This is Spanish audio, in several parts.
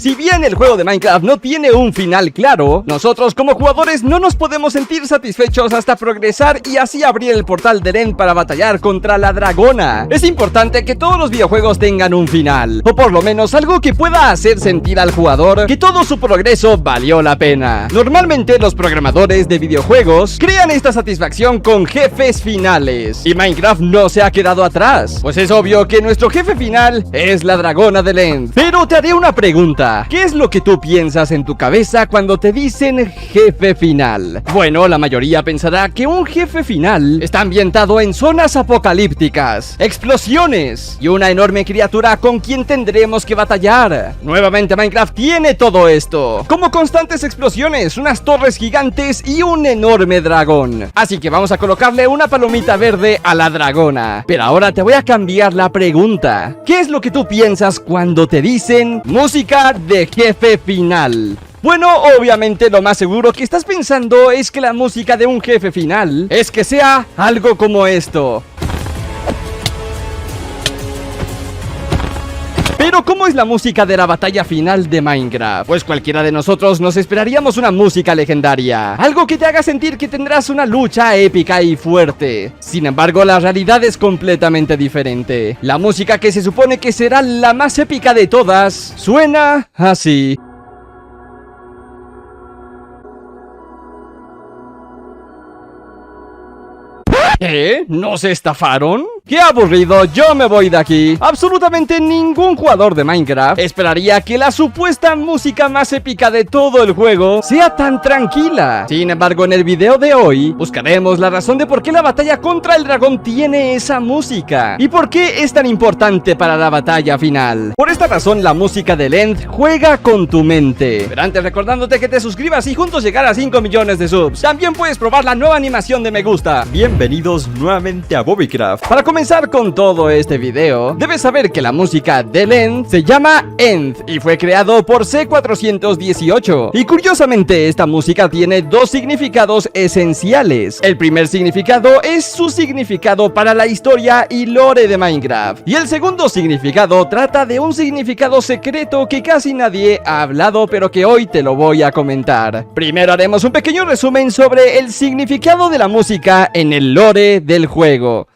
Si bien el juego de Minecraft no tiene un final claro, nosotros como jugadores no nos podemos sentir satisfechos hasta progresar y así abrir el portal del End para batallar contra la dragona. Es importante que todos los videojuegos tengan un final, o por lo menos algo que pueda hacer sentir al jugador que todo su progreso valió la pena. Normalmente los programadores de videojuegos crean esta satisfacción con jefes finales, y Minecraft no se ha quedado atrás, pues es obvio que nuestro jefe final es la dragona del End. Pero te haré una pregunta: ¿qué es lo que tú piensas en tu cabeza cuando te dicen jefe final? Bueno, la mayoría pensará que un jefe final está ambientado en zonas apocalípticas, explosiones y una enorme criatura con quien tendremos que batallar. Nuevamente Minecraft tiene todo esto, como constantes explosiones, unas torres gigantes y un enorme dragón. Así que vamos a colocarle una palomita verde a la dragona. Pero ahora te voy a cambiar la pregunta: ¿qué es lo que tú piensas cuando te dicen música de jefe final? Bueno, obviamente lo más seguro que estás pensando es que la música de un jefe final es que sea algo como esto. Pero ¿cómo es la música de la batalla final de Minecraft? Pues cualquiera de nosotros nos esperaríamos una música legendaria, algo que te haga sentir que tendrás una lucha épica y fuerte. Sin embargo, la realidad es completamente diferente. La música que se supone que será la más épica de todas suena así. ¿Qué? ¿Nos estafaron? ¡Qué aburrido! Yo me voy de aquí. Absolutamente ningún jugador de Minecraft esperaría que la supuesta música más épica de todo el juego sea tan tranquila. Sin embargo, en el video de hoy buscaremos la razón de por qué la batalla contra el dragón tiene esa música y por qué es tan importante para la batalla final. Por esta razón, la música del End juega con tu mente. Pero antes, recordándote que te suscribas y juntos llegar a 5 millones de subs. También puedes probar la nueva animación de me gusta. Bienvenidos nuevamente a Bobbycraft. Para comenzar con todo este video, debes saber que la música del End se llama End y fue creado por C418. Y curiosamente, esta música tiene dos significados esenciales. El primer significado es su significado para la historia y lore de Minecraft, y el segundo significado trata de un significado secreto que casi nadie ha hablado, pero que hoy te lo voy a comentar. Primero haremos un pequeño resumen sobre el significado de la música en el lore del juego.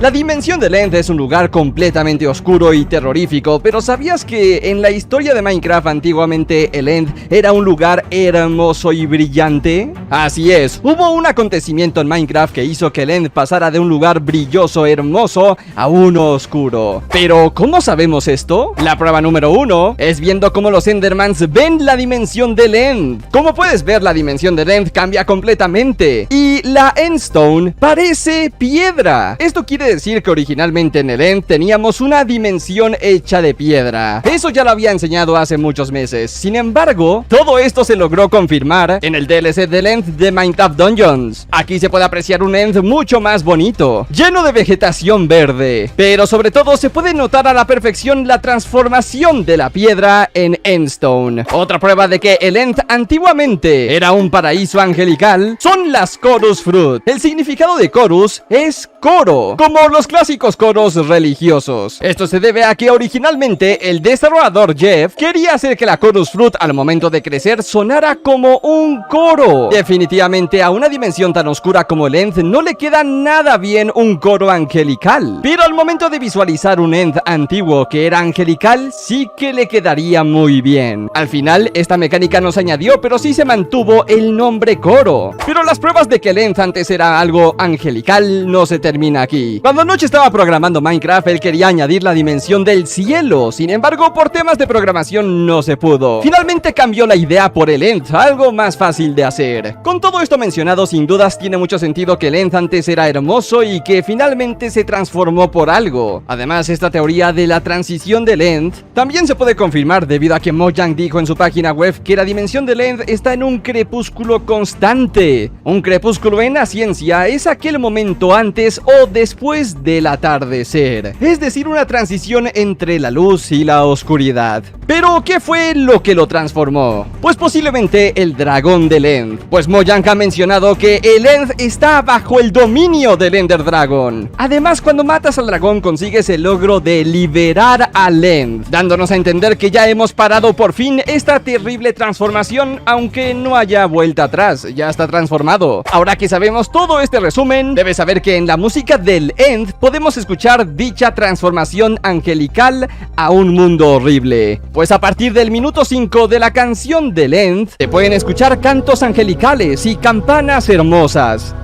La dimensión del End es un lugar completamente oscuro y terrorífico, pero ¿sabías que en la historia de Minecraft antiguamente el End era un lugar hermoso y brillante? Así es, hubo un acontecimiento en Minecraft que hizo que el End pasara de un lugar brilloso, hermoso, a uno oscuro. Pero, ¿cómo sabemos esto? La prueba número 1 es viendo cómo los Endermans ven la dimensión del End. Como puedes ver, la dimensión del End cambia completamente y la Endstone parece piedra. Esto quiere decir que originalmente en el End teníamos una dimensión hecha de piedra. Eso ya lo había enseñado hace muchos meses. Sin embargo, todo esto se logró confirmar en el DLC del End de Minecraft Dungeons. Aquí se puede apreciar un End mucho más bonito, lleno de vegetación verde, pero sobre todo se puede notar a la perfección la transformación de la piedra en Endstone. Otra prueba de que el End antiguamente era un paraíso angelical son las Chorus Fruit. El significado de Chorus es coro, como los clásicos coros religiosos. Esto se debe a que originalmente el desarrollador Jeff quería hacer que la Chorus Fruit al momento de crecer sonara como un coro. Definitivamente a una dimensión tan oscura como el End no le queda nada bien un coro angelical, pero al momento de visualizar un End antiguo que era angelical, sí que le quedaría muy bien. Al final esta mecánica no se añadió, pero sí se mantuvo el nombre coro. Pero las pruebas de que el End antes era algo angelical no se termina aquí. Cuando Notch estaba programando Minecraft, él quería añadir la dimensión del cielo. Sin embargo, por temas de programación no se pudo. Finalmente cambió la idea por el End, algo más fácil de hacer. Con todo esto mencionado, sin dudas tiene mucho sentido que el End antes era hermoso y que finalmente se transformó por algo. Además, esta teoría de la transición del End también se puede confirmar debido a que Mojang dijo en su página web que la dimensión del End está en un crepúsculo constante. Un crepúsculo en la ciencia es aquel momento antes o después después del atardecer, es decir, una transición entre la luz y la oscuridad. Pero, ¿qué fue lo que lo transformó? Pues posiblemente el dragón del End, pues Mojang ha mencionado que el End está bajo el dominio del Ender Dragon. Además, cuando matas al dragón consigues el logro de liberar al End, dándonos a entender que ya hemos parado por fin esta terrible transformación, aunque no haya vuelta atrás, ya está transformado. Ahora que sabemos todo este resumen, debes saber que en la música del End podemos escuchar dicha transformación angelical a un mundo horrible. Pues a partir del minuto 5 de la canción del End, se pueden escuchar cantos angelicales y campanas hermosas.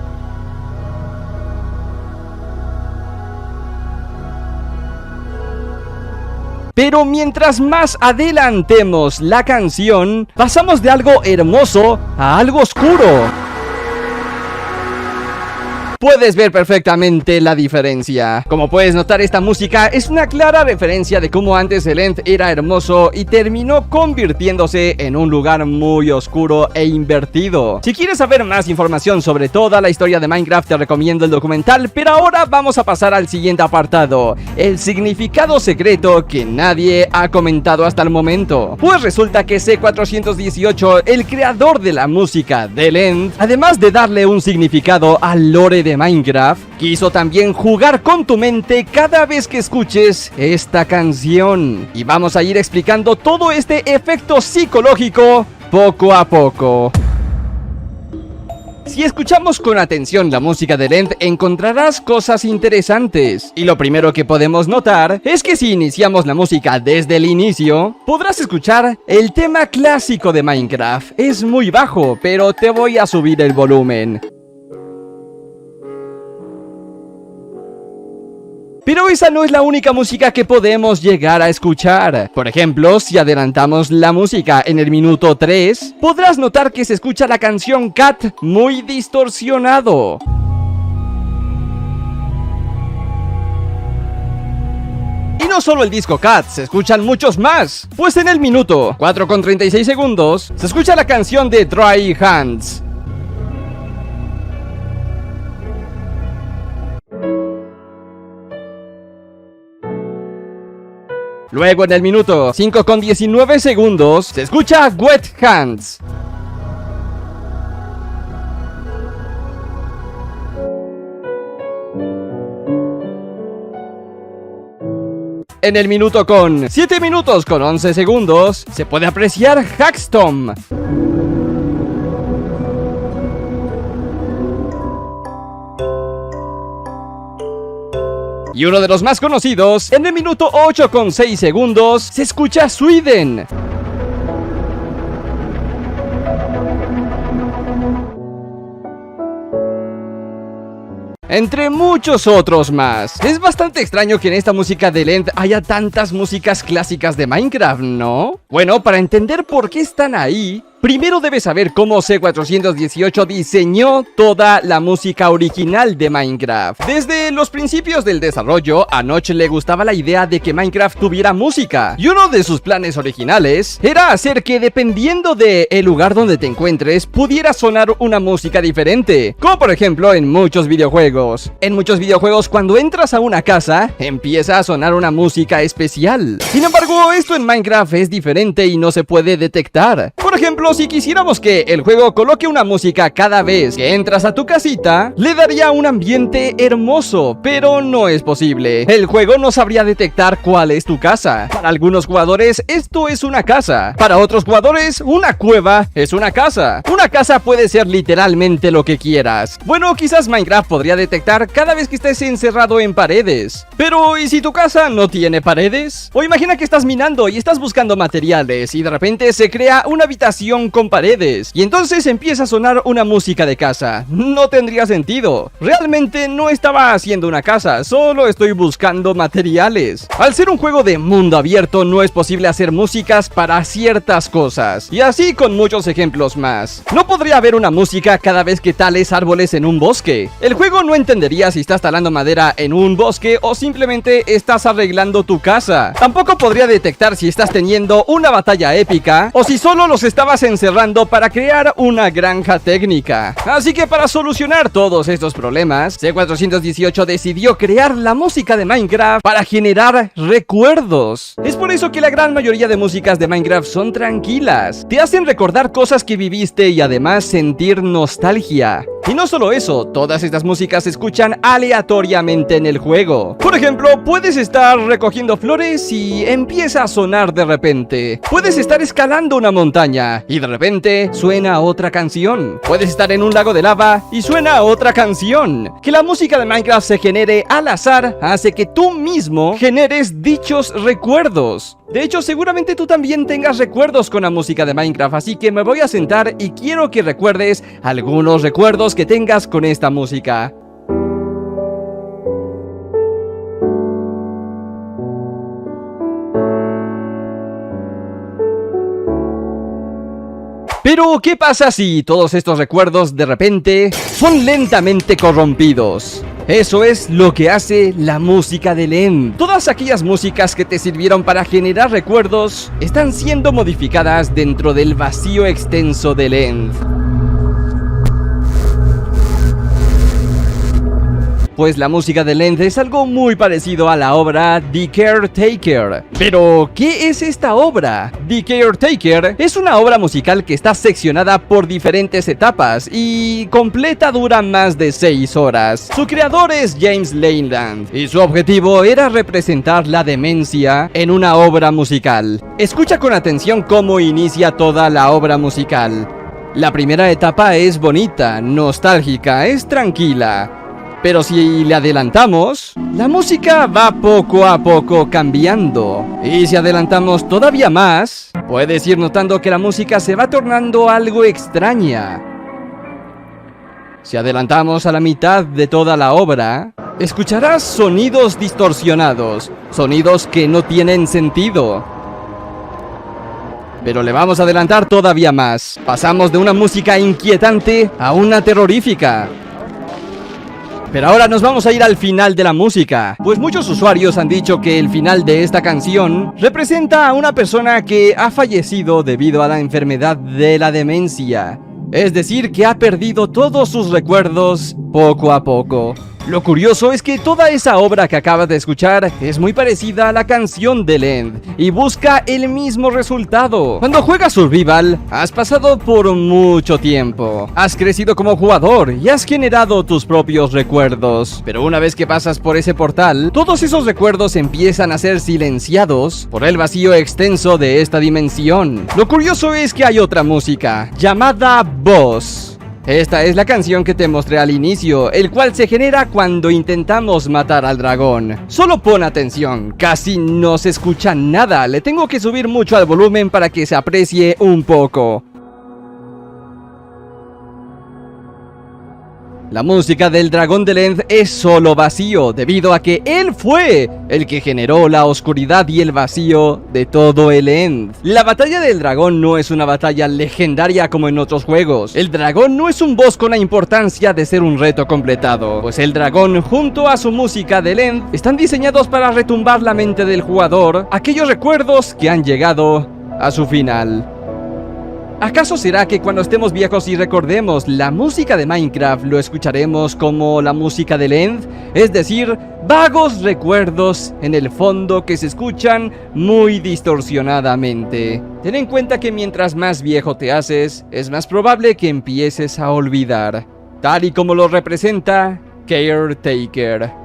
Pero mientras más adelantemos la canción, pasamos de algo hermoso a algo oscuro. Puedes ver perfectamente la diferencia. Como puedes notar, esta música es una clara referencia de cómo antes el End era hermoso y terminó convirtiéndose en un lugar muy oscuro e invertido. Si quieres saber más información sobre toda la historia de Minecraft, te recomiendo el documental, pero ahora vamos a pasar al siguiente apartado: el significado secreto que nadie ha comentado hasta el momento. Pues resulta que C418, el creador de la música del End, además de darle un significado al lore de Minecraft, quiso también jugar con tu mente cada vez que escuches esta canción. Y vamos a ir explicando todo este efecto psicológico poco a poco. Si escuchamos con atención la música del End, encontrarás cosas interesantes. Y lo primero que podemos notar es que si iniciamos la música desde el inicio, podrás escuchar el tema clásico de Minecraft. Es muy bajo, pero te voy a subir el volumen. Pero esa no es la única música que podemos llegar a escuchar. Por ejemplo, si adelantamos la música en el minuto 3, podrás notar que se escucha la canción Cat muy distorsionado. Y no solo el disco Cat, se escuchan muchos más. Pues en el minuto 4:36 segundos, se escucha la canción de Dry Hands. Luego en el minuto 5:19 segundos se escucha Wet Hands. En el minuto con 7 minutos con 11 segundos se puede apreciar Hackstorm. Y uno de los más conocidos, en el minuto 8:6 segundos, se escucha Sweden. Entre muchos otros más. Es bastante extraño que en esta música de End haya tantas músicas clásicas de Minecraft, ¿no? Bueno, para entender por qué están ahí, primero debes saber cómo C418 diseñó toda la música original de Minecraft. Desde los principios del desarrollo, a Notch le gustaba la idea de que Minecraft tuviera música. Y uno de sus planes originales era hacer que, dependiendo del lugar donde te encuentres, pudiera sonar una música diferente. Como por ejemplo en muchos videojuegos. En muchos videojuegos, cuando entras a una casa, empieza a sonar una música especial. Sin embargo, esto en Minecraft es diferente y no se puede detectar. Por ejemplo, si quisiéramos que el juego coloque una música cada vez que entras a tu casita, le daría un ambiente hermoso, pero no es posible. El juego no sabría detectar cuál es tu casa. Para algunos jugadores, esto es una casa. Para otros jugadores, una cueva es una casa. Una casa puede ser literalmente lo que quieras. Bueno, quizás Minecraft podría detectar cada vez que estés encerrado en paredes. Pero, ¿y si tu casa no tiene paredes? O imagina que estás minando y estás buscando materiales y de repente se crea una habitación con paredes y entonces empieza a sonar una música de casa. No tendría sentido. Realmente no estaba haciendo una casa, solo estoy buscando materiales. Al ser un juego de mundo abierto, no es posible hacer músicas para ciertas cosas. Y así con muchos ejemplos más. No podría haber una música cada vez que tales árboles en un bosque. El juego no entendería si estás talando madera en un bosque o simplemente estás arreglando tu casa. Tampoco podría detectar si estás teniendo una batalla épica o si solo los estabas encerrando para crear una granja técnica. Así que para solucionar todos estos problemas, C418 decidió crear la música de Minecraft para generar recuerdos. Es por eso que la gran mayoría de músicas de Minecraft son tranquilas. Te hacen recordar cosas que viviste y además sentir nostalgia. Y no solo eso, todas estas músicas se escuchan aleatoriamente en el juego. Por ejemplo, puedes estar recogiendo flores y empieza a sonar de repente. Puedes estar escalando una montaña y de repente suena otra canción. Puedes estar en un lago de lava y suena otra canción. Que la música de Minecraft se genere al azar hace que tú mismo generes dichos recuerdos. De hecho, seguramente tú también tengas recuerdos con la música de Minecraft, así que me voy a sentar y quiero que recuerdes algunos recuerdos que tengas con esta música. Pero, ¿qué pasa si todos estos recuerdos de repente son lentamente corrompidos? Eso es lo que hace la música del End. Todas aquellas músicas que te sirvieron para generar recuerdos están siendo modificadas dentro del vacío extenso del End. Pues la música de End es algo muy parecido a la obra The Caretaker. Pero, ¿qué es esta obra? The Caretaker es una obra musical que está seccionada por diferentes etapas y completa dura más de 6 horas. Su creador es James Leyland y su objetivo era representar la demencia en una obra musical. Escucha con atención cómo inicia toda la obra musical. La primera etapa es bonita, nostálgica, es tranquila. Pero si le adelantamos, la música va poco a poco cambiando. Y si adelantamos todavía más, puedes ir notando que la música se va tornando algo extraña. Si adelantamos a la mitad de toda la obra, escucharás sonidos distorsionados, sonidos que no tienen sentido. Pero le vamos a adelantar todavía más. Pasamos de una música inquietante a una terrorífica. Pero ahora nos vamos a ir al final de la música, pues muchos usuarios han dicho que el final de esta canción representa a una persona que ha fallecido debido a la enfermedad de la demencia. Es decir, que ha perdido todos sus recuerdos poco a poco. Lo curioso es que toda esa obra que acabas de escuchar es muy parecida a la canción del End y busca el mismo resultado. Cuando juegas Survival, has pasado por mucho tiempo, has crecido como jugador y has generado tus propios recuerdos. Pero una vez que pasas por ese portal, todos esos recuerdos empiezan a ser silenciados por el vacío extenso de esta dimensión. Lo curioso es que hay otra música, llamada Boss. Esta es la canción que te mostré al inicio, el cual se genera cuando intentamos matar al dragón. Solo pon atención, casi no se escucha nada, le tengo que subir mucho al volumen para que se aprecie un poco. La música del dragón del End es solo vacío, debido a que él fue el que generó la oscuridad y el vacío de todo el End. La batalla del dragón no es una batalla legendaria como en otros juegos. El dragón no es un boss con la importancia de ser un reto completado, pues el dragón junto a su música del End están diseñados para retumbar la mente del jugador aquellos recuerdos que han llegado a su final. ¿Acaso será que cuando estemos viejos y recordemos la música de Minecraft lo escucharemos como la música del End? Es decir, vagos recuerdos en el fondo que se escuchan muy distorsionadamente. Ten en cuenta que mientras más viejo te haces, es más probable que empieces a olvidar, tal y como lo representa Caretaker.